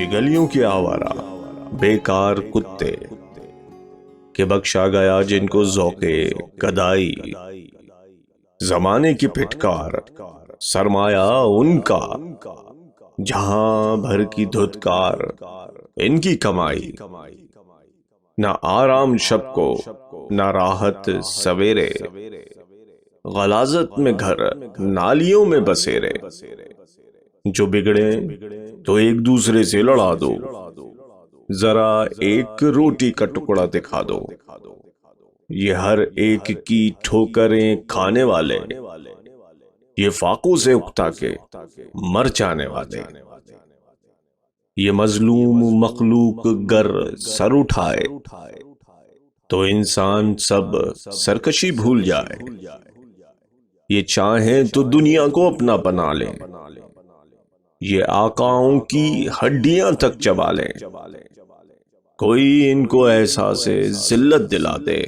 ये गलियों के आवारा बेकार कुत्ते के बख्शा गया जिनको ज़ौक़े गदाई। जमाने की फिटकार सरमाया उनका, जहां भर की धुतकार इनकी कमाई। न आराम शब को न राहत सवेरे, गलाजत में घर नालियों में बसेरे। जो बिगड़े तो एक दूसरे से लड़ा दो, जरा एक रोटी का टुकड़ा दिखा दो। ये हर एक की ठोकरें खाने वाले, ये फाकों से उकता के मर जाने वाले। ये मजलूम मखलूक गर सर उठाए तो इंसान सब सरकशी भूल जाए। ये चाहे तो दुनिया को अपना बना ले, ये आकाओं की हड्डियां तक चबा ले। कोई इनको एहसासे जिल्लत दिला दे,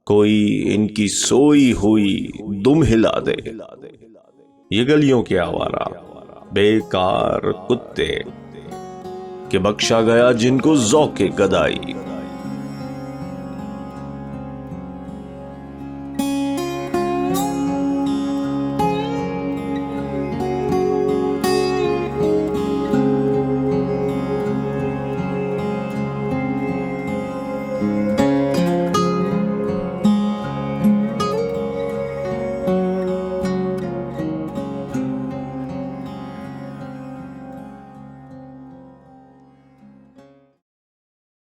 कोई इनकी सोई हुई दुम हिला दे। ये गलियों के आवारा बेकार कुत्ते के बख्शा गया जिनको ज़ौक़े गदाई।